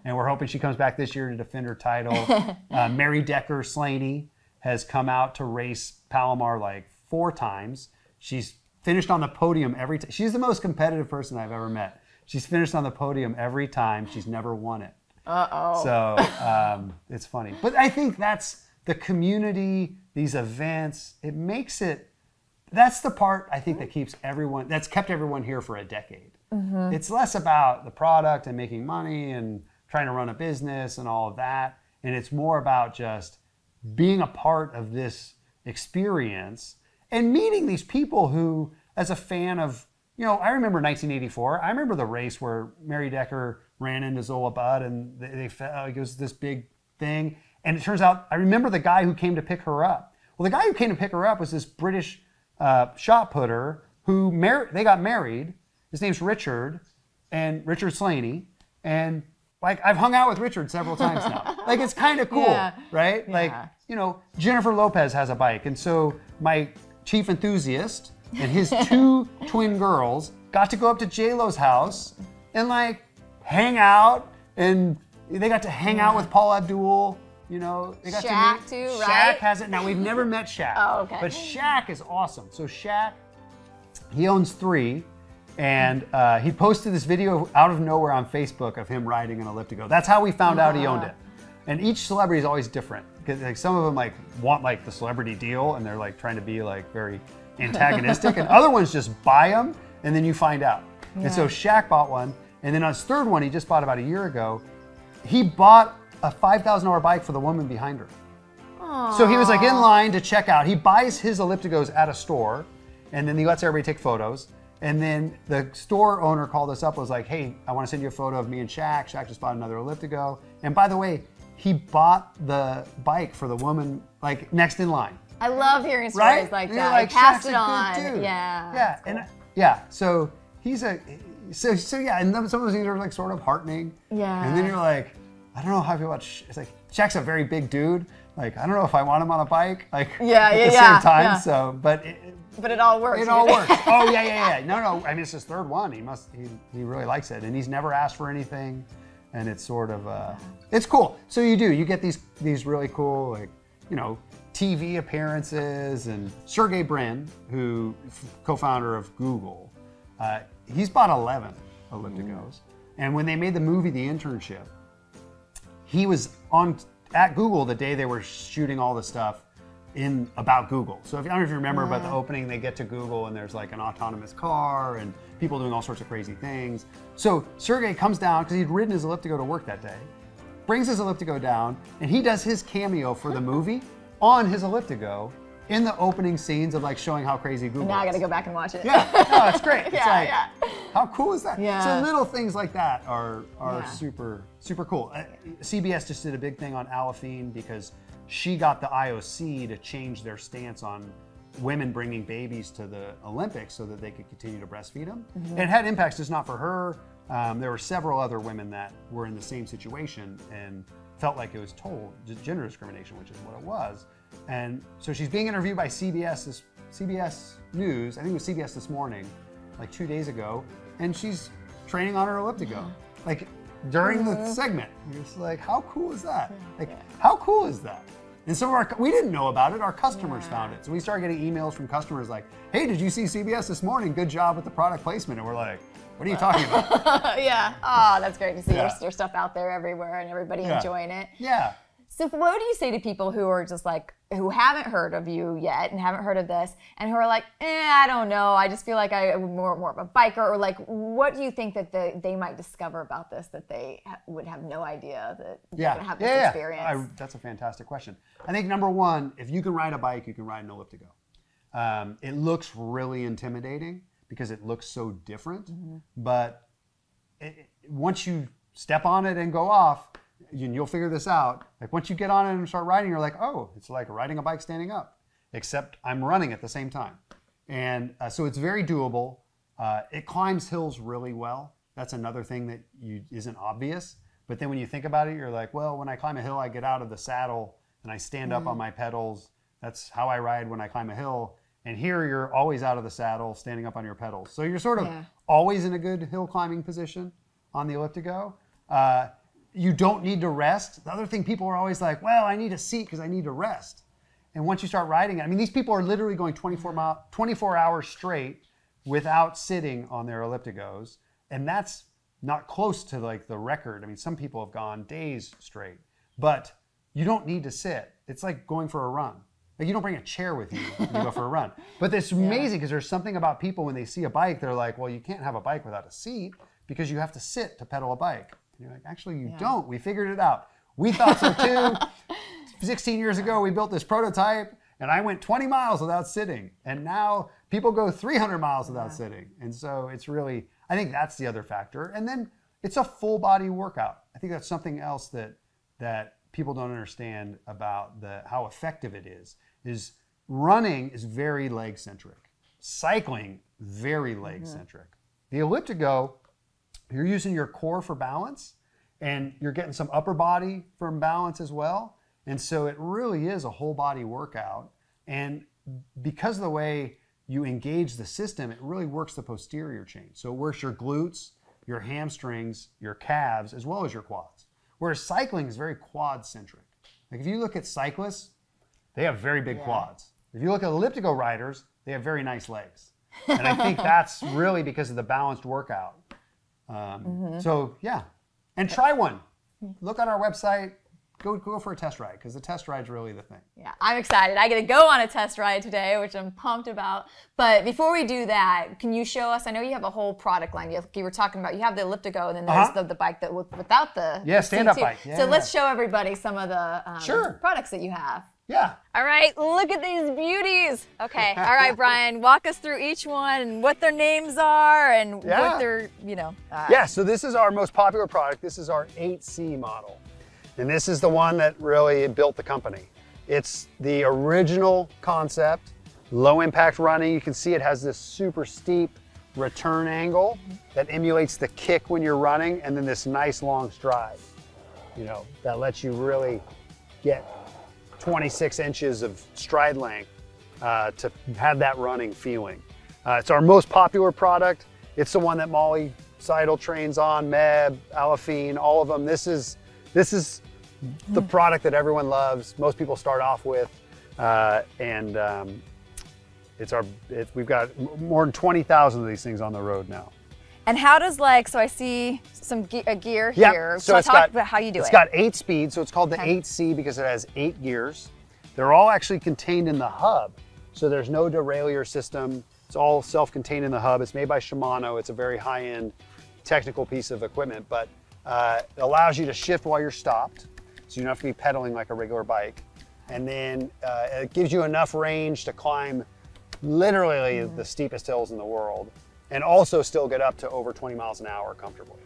And we're hoping she comes back this year to defend her title. Mary Decker Slaney has come out to race Palomar like 4 times. She's finished on the podium every time. She's the most competitive person I've ever met. She's finished on the podium every time. She's never won it. Uh-oh. So it's funny. But I think that's the community, these events, it makes it, that's the part I think that keeps everyone, that's kept everyone here for a decade. Mm-hmm. It's less about the product and making money and trying to run a business and all of that. And it's more about just being a part of this experience and meeting these people who, as a fan of, I remember 1984. I remember the race where Mary Decker ran into Zola Budd and they felt it was this big thing. And it turns out, I remember the guy who came to pick her up. Well, the guy who came to pick her up was this British shot putter who they got married. His name's Richard Slaney. And like I've hung out with Richard several times now. Like it's kind of cool, right? Yeah. Like, Jennifer Lopez has a bike. And so my chief enthusiast and his 2 twin girls got to go up to J-Lo's house and like hang out, and they got to hang out with Paul Abdul. They got Shaq to meet. too, right? Shaq has it. Now we've never met Shaq. Oh, okay. But Shaq is awesome. So Shaq, he owns 3, and he posted this video out of nowhere on Facebook of him riding an ElliptiGO. That's how we found out he owned it. And each celebrity is always different because like some of them like want like the celebrity deal, and they're like trying to be like very antagonistic, and other ones just buy them and then you find out. Yeah. And so Shaq bought one, and then on his 3rd one he just bought about a year ago, he bought a $5,000 bike for the woman behind her. Aww. So he was like in line to check out. He buys his ElliptiGOs at a store, and then he lets everybody take photos. And then the store owner called us up, was like, hey, I want to send you a photo of me and Shaq. Shaq just bought another ElliptiGO. And by the way, he bought the bike for the woman like next in line. I love hearing stories like that. Like, passed Shaq's it on. a good dude. Yeah. And so he's so yeah, and some of those things are like sort of heartening. Yeah. And then you're like, I don't know how I feel about it's like Shaq's a very big dude. Like I don't know if I want him on a bike. Like at the same time. Yeah. So but it all works. It all works. Oh yeah. No. I mean it's his 3rd one. He really likes it, and he's never asked for anything, and it's sort of it's cool. So you get these really cool like TV appearances, and Sergey Brin, who co-founder of Google, he's bought 11 ElliptiGOs. And when they made the movie The Internship, he was at Google the day they were shooting all the stuff about Google. So I don't know if you remember about the opening, they get to Google and there's like an autonomous car and people doing all sorts of crazy things. So Sergey comes down because he'd ridden his ElliptiGO to work that day, brings his ElliptiGO down, and he does his cameo for the movie on his ElliptiGO in the opening scenes of like showing how crazy Google is. Now I gotta go back and watch it. Yeah, no, it's great. It's how cool is that? Yeah. So little things like that are super, super cool. CBS just did a big thing on Alafine because she got the IOC to change their stance on women bringing babies to the Olympics so that they could continue to breastfeed them. Mm-hmm. And it had impacts just not for her, There were several other women that were in the same situation and felt like it was total gender discrimination, which is what it was. And so she's being interviewed by CBS News, I think it was CBS This Morning, like 2 days ago, and she's training on her ElliptiGO. Like during the segment, you're just like, how cool is that? Like, how cool is that? And some of we didn't know about it, our customers found it. So we started getting emails from customers like, hey, did you see CBS This Morning? Good job with the product placement. And we're like, what are you talking about? Yeah. Oh, that's great to see your stuff out there everywhere and everybody enjoying it. Yeah. So what do you say to people who are just like, who haven't heard of you yet and haven't heard of this and who are like, I don't know, I just feel like I'm more of a biker, or like, what do you think that they might discover about this that they would have no idea that they're going to have this experience? That's a fantastic question. I think number one, if you can ride a bike, you can ride an ElliptiGO. It looks really intimidating because it looks so different, but once you step on it and go off, you'll figure this out. Like once you get on it and start riding, you're like, oh, it's like riding a bike standing up, except I'm running at the same time. And so it's very doable. It climbs hills really well. That's another thing that isn't obvious. But then when you think about it, you're like, well, when I climb a hill, I get out of the saddle and I stand up on my pedals. That's how I ride when I climb a hill. And here you're always out of the saddle, standing up on your pedals. So you're sort of always in a good hill climbing position on the ElliptiGO. You don't need to rest. The other thing, people are always like, well, I need a seat because I need to rest. And once you start riding it, I mean, these people are literally going 24 hours straight without sitting on their ElliptiGOs. And that's not close to like the record. I mean, some people have gone days straight, but you don't need to sit. It's like going for a run. Like you don't bring a chair with you when you go for a run. But it's amazing because there's something about people when they see a bike, they're like, well, you can't have a bike without a seat because you have to sit to pedal a bike. And you're like, actually, you don't. We figured it out. We thought so too. 16 years ago, we built this prototype, and I went 20 miles without sitting. And now people go 300 miles without sitting. And so it's really, I think that's the other factor. And then it's a full body workout. I think that's something else that people don't understand about how effective it is running is very leg centric. Cycling, very leg centric. The ElliptiGO, you're using your core for balance, and you're getting some upper body from balance as well. And so it really is a whole body workout. And because of the way you engage the system, it really works the posterior chain. So it works your glutes, your hamstrings, your calves, as well as your quads. Whereas cycling is very quad centric. Like if you look at cyclists, they have very big quads. If you look at ElliptiGO riders, they have very nice legs. And I think that's really because of the balanced workout. So yeah, and try one. Look on our website, go for a test ride, because the test ride's really the thing. Yeah, I'm excited. I get to go on a test ride today, which I'm pumped about. But before we do that, can you show us, I know you have a whole product line. You were talking about, you have the ElliptiGO, and then there's the bike that without the stand-up bike. So let's show everybody some of the products that you have. Yeah. All right, look at these beauties. Okay, all right, Bryan, walk us through each one and what their names are and what they're, Yeah, so this is our most popular product. This is our 8C model. And this is the one that really built the company. It's the original concept, low impact running. You can see it has this super steep return angle that emulates the kick when you're running, and then this nice long stride, that lets you really get 26 inches of stride length to have that running feeling. It's our most popular product. It's the one that Molly Seidel trains on, Meb, Alafine, all of them. This is the product that everyone loves. Most people start off with, we've got more than 20,000 of these things on the road now. And how does so I see some gear Yeah. here. So talk about how you do it. It's got 8 speeds, so it's called the 8C because it has 8 gears. They're all actually contained in the hub, so there's no derailleur system. It's all self-contained in the hub. It's made by Shimano. It's a very high-end technical piece of equipment, but it allows you to shift while you're stopped, so you don't have to be pedaling like a regular bike. And then it gives you enough range to climb literally the steepest hills in the world, and also still get up to over 20 miles an hour comfortably.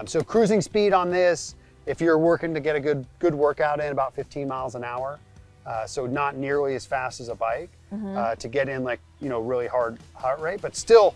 So cruising speed on this, if you're working to get a good workout in, about 15 miles an hour. So not nearly as fast as a bike to get in really hard heart rate, but still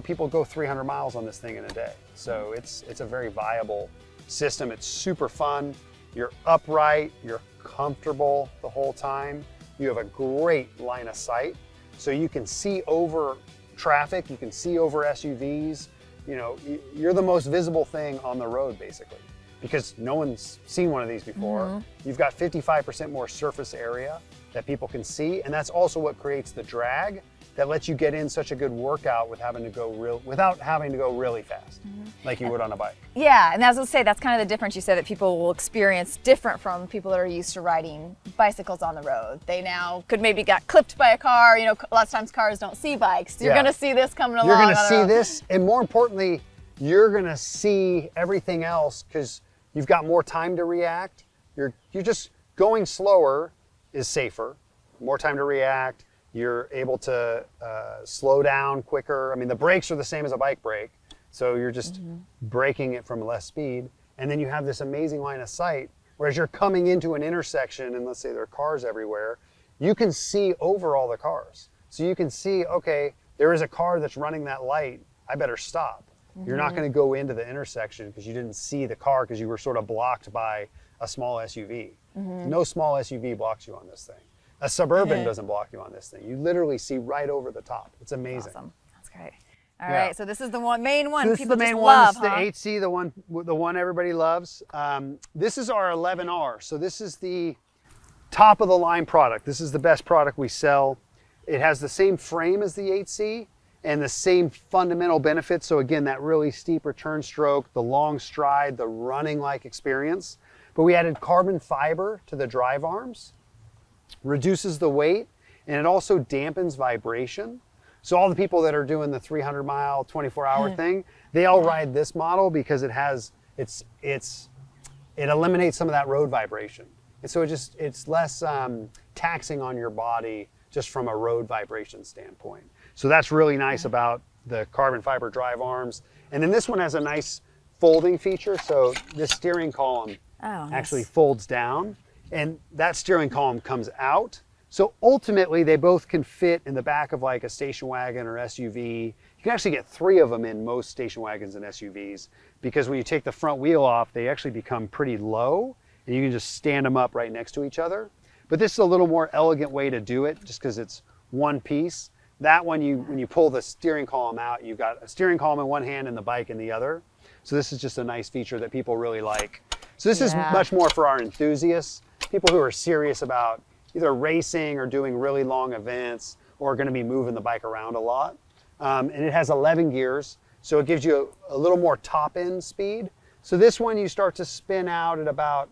people go 300 miles on this thing in a day. So it's a very viable system. It's super fun. You're upright, you're comfortable the whole time. You have a great line of sight. So you can see over traffic, you can see over SUVs. You're the most visible thing on the road basically, because no one's seen one of these before. You've got 55% more surface area that people can see, and that's also what creates the drag that lets you get in such a good workout without having to go really fast, like you would on a bike. Yeah, and as I was say, that's kind of the difference you said that people will experience different from people that are used to riding bicycles on the road. They now could maybe get clipped by a car. Lots of times cars don't see bikes. You're gonna see this coming along. You're gonna see this, and more importantly, you're gonna see everything else because you've got more time to react. You're just going slower is safer, more time to react. You're able to slow down quicker. I mean, the brakes are the same as a bike brake, so you're just braking it from less speed. And then you have this amazing line of sight, whereas you're coming into an intersection and let's say there are cars everywhere, you can see over all the cars. So you can see, okay, there is a car that's running that light, I better stop. You're not gonna go into the intersection because you didn't see the car because you were sort of blocked by a small SUV. No small SUV blocks you on this thing. A Suburban doesn't block you on this thing. You literally see right over the top. It's amazing. Awesome. That's great. All right, so this is the main one. So this is the main one. It's the 8C, the one everybody loves. This is our 11R. So this is the top of the line product. This is the best product we sell. It has the same frame as the 8C and the same fundamental benefits. So again, that really steep return stroke, the long stride, the running-like experience. But we added carbon fiber to the drive arms, reduces the weight, and it also dampens vibration. So all the people that are doing the 300-mile, 24-hour thing, they all ride this model because it eliminates some of that road vibration. And so it's less taxing on your body just from a road vibration standpoint. So that's really nice about the carbon fiber drive arms. And then this one has a nice folding feature. So this steering column actually folds down, and that steering column comes out. So ultimately, they both can fit in the back of like a station wagon or SUV. You can actually get 3 of them in most station wagons and SUVs, because when you take the front wheel off, they actually become pretty low, and you can just stand them up right next to each other. But this is a little more elegant way to do it, just because it's one piece. That one, when you pull the steering column out, you've got a steering column in one hand and the bike in the other. So this is just a nice feature that people really like. So this is much more for our enthusiasts, people who are serious about either racing or doing really long events, or are going to be moving the bike around a lot. And it has 11 gears, so it gives you a little more top end speed. So this one, you start to spin out at about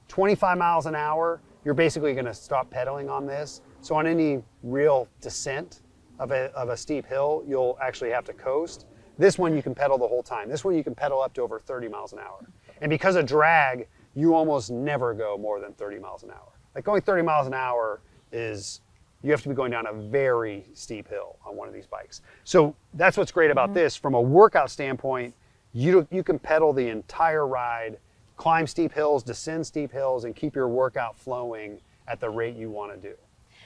25 miles an hour. You're basically going to stop pedaling on this. So on any real descent of a steep hill, you'll actually have to coast. This one you can pedal the whole time. This one you can pedal up to over 30 miles an hour. And because of drag, you almost never go more than 30 miles an hour. Like going 30 miles an hour you have to be going down a very steep hill on one of these bikes. So that's what's great about this. From a workout standpoint, you can pedal the entire ride, climb steep hills, descend steep hills, and keep your workout flowing at the rate you want to do.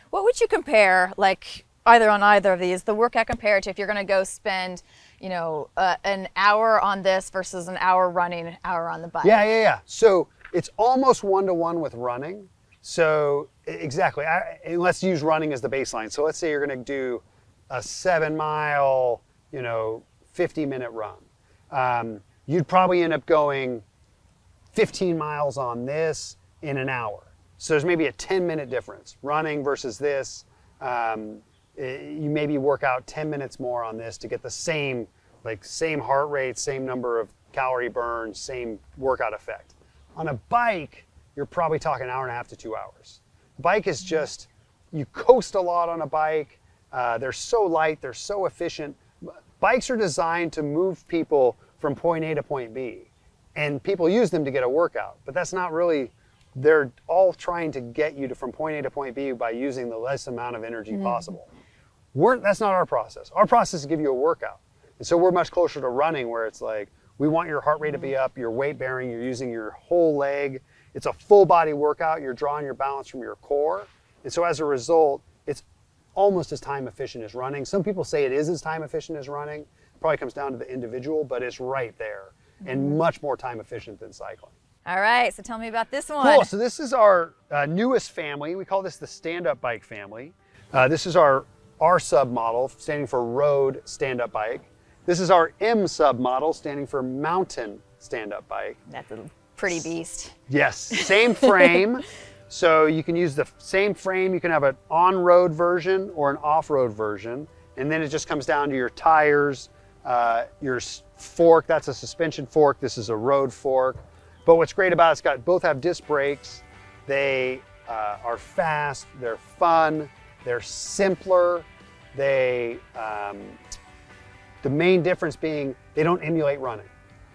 What would you compare, like either on either of these, the workout compared to if you're going to go spend, an hour on this versus an hour running, an hour on the bike? Yeah. So it's almost 1-to-1 with running. So exactly, and let's use running as the baseline. So let's say you're going to do a 7-mile, 50-minute run. You'd probably end up going 15 miles on this in an hour. So there's maybe a 10-minute difference, running versus this. You maybe work out 10 minutes more on this to get the same heart rate, same number of calorie burn, same workout effect. On a bike, you're probably talking an hour and a half to 2 hours. Bike is just, you coast a lot on a bike. They're so light, they're so efficient. Bikes are designed to move people from point A to point B. And people use them to get a workout, but that's not really, they're all trying to get you from point A to point B by using the less amount of energy possible. That's not our process. Our process is to give you a workout. And so we're much closer to running, where it's like, we want your heart rate to be up, your weight bearing, you're using your whole leg. It's a full body workout. You're drawing your balance from your core. And so as a result, it's almost as time efficient as running. Some people say it is as time efficient as running. probably comes down to the individual, but it's right there and much more time efficient than cycling. All right, so tell me about this one. Cool, so this is our newest family. We call this the stand-up bike family. This is our R sub model, standing for road stand-up bike. This is our M sub model, standing for mountain stand-up bike. That's a pretty beast. Yes, same frame. So you can use the same frame. You can have an on-road version or an off-road version. And then it just comes down to your tires, your fork, that's a suspension fork. This is a road fork. But what's great about it, both have disc brakes. They are fast, they're fun, they're simpler. The main difference being they don't emulate running.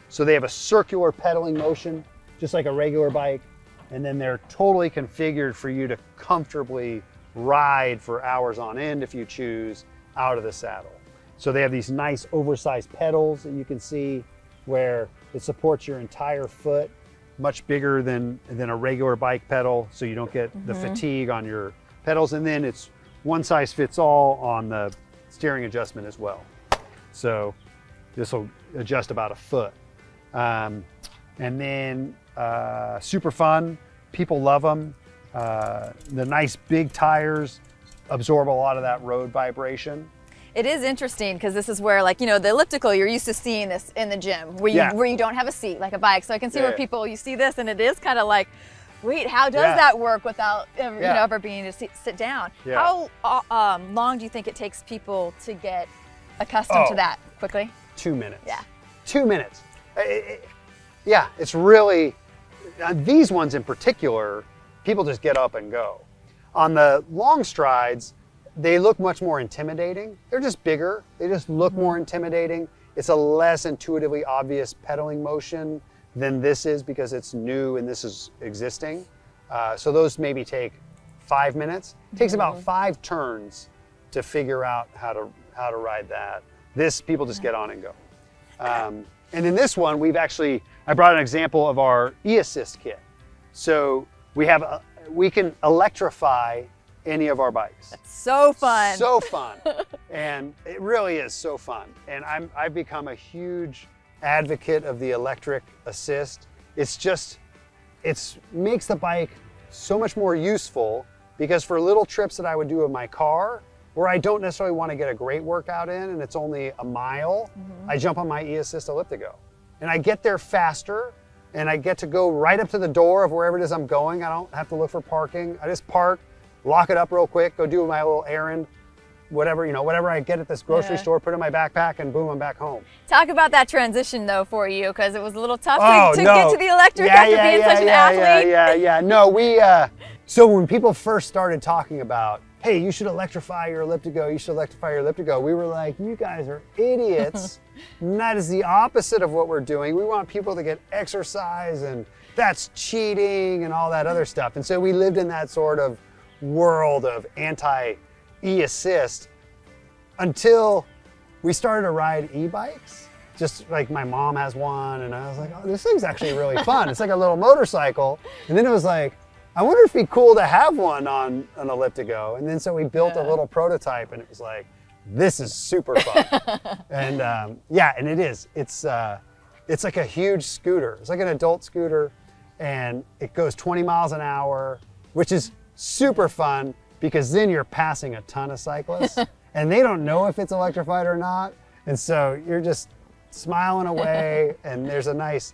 So they have a circular pedaling motion, just like a regular bike. And then they're totally configured for you to comfortably ride for hours on end if you choose out of the saddle. So they have these nice oversized pedals that you can see where it supports your entire foot, much bigger than a regular bike pedal, so you don't get the fatigue on your pedals. And then it's one size fits all on the steering adjustment as well. So this will adjust about a foot. And then super fun, people love them. The nice big tires absorb a lot of that road vibration. It is interesting because this is where, like, you know, the elliptical, you're used to seeing this in the gym where you don't have a seat like a bike. So I can see where people, you see this and it is kind of like, wait, how does that work without you know, ever being to sit down? How long do you think it takes people to get accustomed to that quickly? 2 minutes. Yeah. 2 minutes. Yeah, it's really, these ones in particular, people just get up and go. On the long strides, they look much more intimidating. They're just bigger. They just look more intimidating. It's a less intuitively obvious pedaling motion than this is because it's new and this is existing. So those maybe take 5 minutes. It takes about 5 turns to figure out how to ride that. This, people just get on and go. And in this one, I brought an example of our e-assist kit. So we can electrify any of our bikes. That's so fun. So fun. And it really is so fun. And I've become a huge advocate of the electric assist. It makes the bike so much more useful because for little trips that I would do in my car, where I don't necessarily want to get a great workout in and it's only a mile, I jump on my e-assist ElliptiGO. And I get there faster and I get to go right up to the door of wherever it is I'm going. I don't have to look for parking. I just park, lock it up real quick, go do my little errand, whatever I get at this grocery store, put it in my backpack, and boom, I'm back home. Talk about that transition though for you, because it was a little tough to get to the electric after being such an athlete. No, so when people first started talking about, hey, you should electrify your ElliptiGO, we were like, you guys are idiots. And that is the opposite of what we're doing. We want people to get exercise, and that's cheating and all that other stuff. And so we lived in that sort of world of anti-e-assist until we started to ride e-bikes. Just like my mom has one, and I was like, oh, this thing's actually really fun. It's like a little motorcycle. And then it was like, I wonder if it'd be cool to have one on an ElliptiGO. And then so we built a little prototype, and it was like, this is super fun. And and it is. It's like a huge scooter. It's like an adult scooter, and it goes 20 miles an hour, which is super fun because then you're passing a ton of cyclists and they don't know if it's electrified or not. And so you're just smiling away, and there's a nice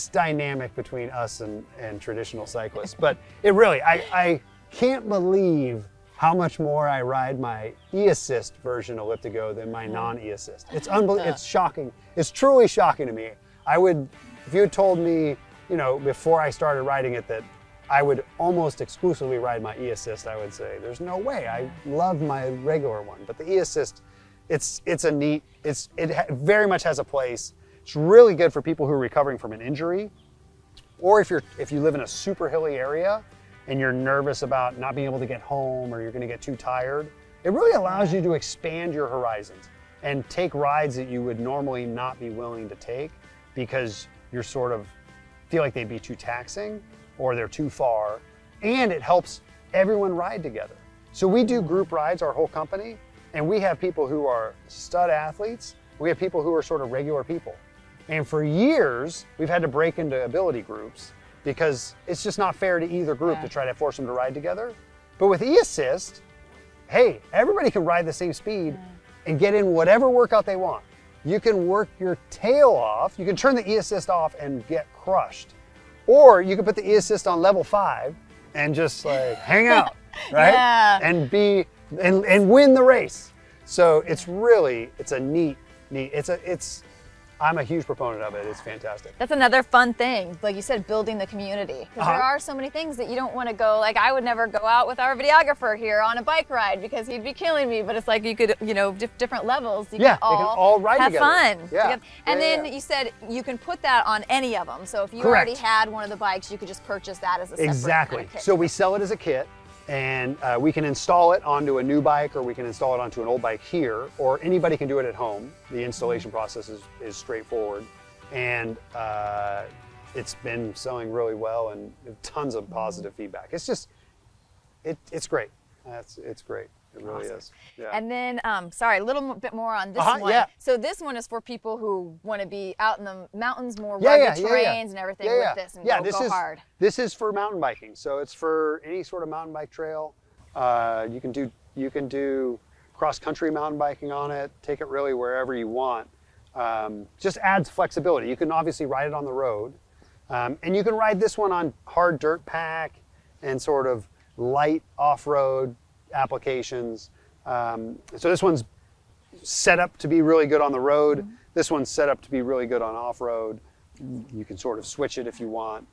dynamic between us and traditional cyclists. But it really, I can't believe how much more I ride my e-assist version ElliptiGO than my non-e-assist. It's unbelievable. It's shocking. It's truly shocking to me. If you had told me, before I started riding it that I would almost exclusively ride my e-assist, I would say, there's no way. I love my regular one. But the e-assist, it very much has a place. It's really good for people who are recovering from an injury, or if you live in a super hilly area and you're nervous about not being able to get home or you're going to get too tired. It really allows you to expand your horizons and take rides that you would normally not be willing to take because you're sort of feel like they'd be too taxing or they're too far, and it helps everyone ride together. So we do group rides, our whole company, and we have people who are stud athletes We have people who are sort of regular people. And for years, we've had to break into ability groups because it's just not fair to either group to try to force them to ride together. But with e-assist, hey, everybody can ride the same speed and get in whatever workout they want. You can work your tail off. You can turn the e-assist off and get crushed. Or you can put the e-assist on level 5 and just like hang out, right? Yeah. And win the race. So it's a neat, I'm a huge proponent of it. It's fantastic. That's another fun thing, like you said, building the community. Because there are so many things that you don't want to go, like I would never go out with our videographer here on a bike ride because he'd be killing me, but it's like you could, you know, different levels. You can all ride have together. fun. Yeah. And then you said you can put that on any of them. So if you already had one of the bikes, you could just purchase that as a separate kind of kit. So we sell it as a kit. And we can install it onto a new bike, or we can install it onto an old bike here, or anybody can do it at home. The installation process is straightforward. And it's been selling really well and tons of positive feedback. It's just, it's great. It's great. It really is. Yeah. And then, sorry, a little bit more on this one. Yeah. So this one is for people who want to be out in the mountains, more rugged terrains and everything with this and go hard. This is for mountain biking. So it's for any sort of mountain bike trail. You can do cross-country mountain biking on it, take it really wherever you want. Just adds flexibility. You can obviously ride it on the road. And you can ride this one on hard dirt pack and sort of light off-road applications. So this one's set up to be really good on the road. This one's set up to be really good on off-road. You can sort of switch it if you want.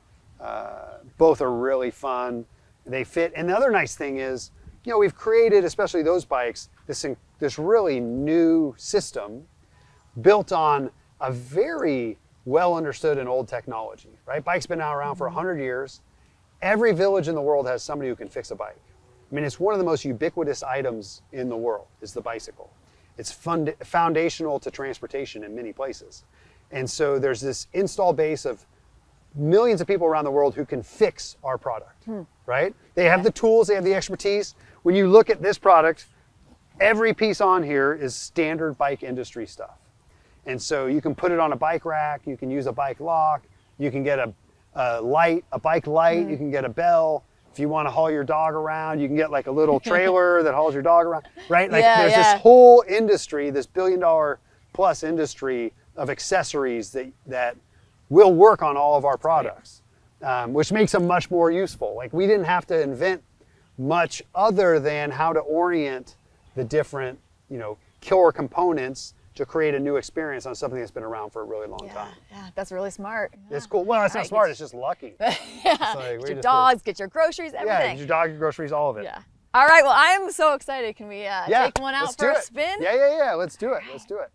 Both are really fun. They fit. And the other nice thing is, you know, we've created, especially those bikes, this really new system built on a very well understood and old technology, right? Bike's been now around for 100 years. Every village in the world has somebody who can fix a bike. I mean, it's one of the most ubiquitous items in the world, is the bicycle. It's foundational to transportation in many places. And so there's this install base of millions of people around the world who can fix our product, right? They have the tools, they have the expertise. When you look at this product, every piece on here is standard bike industry stuff. And so you can put it on a bike rack, you can use a bike lock, you can get a bike light, you can get a bell. If you want to haul your dog around, you can get like a little trailer that hauls your dog around, right? Like there's this whole industry, this $1 billion plus industry of accessories that will work on all of our products, which makes them much more useful. Like we didn't have to invent much other than how to orient the different, you know, killer components to create a new experience on something that's been around for a really long time. Yeah, that's really smart. It's cool. Well, it's not smart, it's just lucky. Like, get your dogs, get your groceries, everything. Yeah, get your dog, your groceries, all of it. Yeah. All right, well, I am so excited. Can we take one out for a spin? Yeah, let's do it. Let's do it.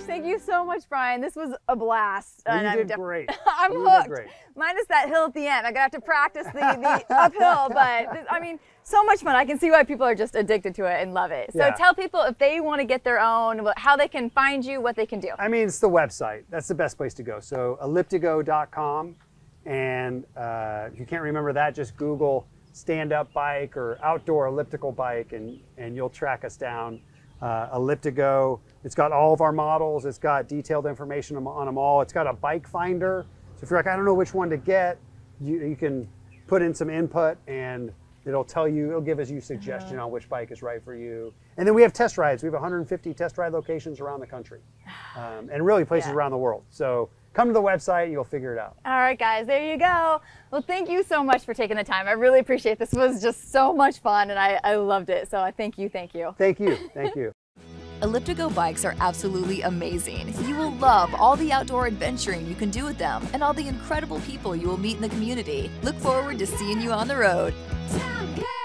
Thank you so much, Bryan. This was a blast. Well, you did great. I'm hooked. Minus that hill at the end. I'm going to have to practice the uphill, but I mean, so much fun. I can see why people are just addicted to it and love it. So tell people if they want to get their own, how they can find you, what they can do. I mean, it's the website. That's the best place to go. So ElliptiGO.com. And if you can't remember that, just Google stand-up bike or outdoor elliptical bike and you'll track us down. ElliptiGO. It's got all of our models. It's got detailed information on them all. It's got a bike finder. So if you're like, I don't know which one to get, you can put in some input and it'll tell you, it'll give us you suggestion on which bike is right for you. And then we have test rides. We have 150 test ride locations around the country and really places around the world. So come to the website, you'll figure it out. All right, guys, there you go. Well, thank you so much for taking the time. I really appreciate it. This was just so much fun and I loved it. So I thank you. Thank you. Thank you. ElliptiGO bikes are absolutely amazing. You will love all the outdoor adventuring you can do with them and all the incredible people you will meet in the community. Look forward to seeing you on the road. Time girl.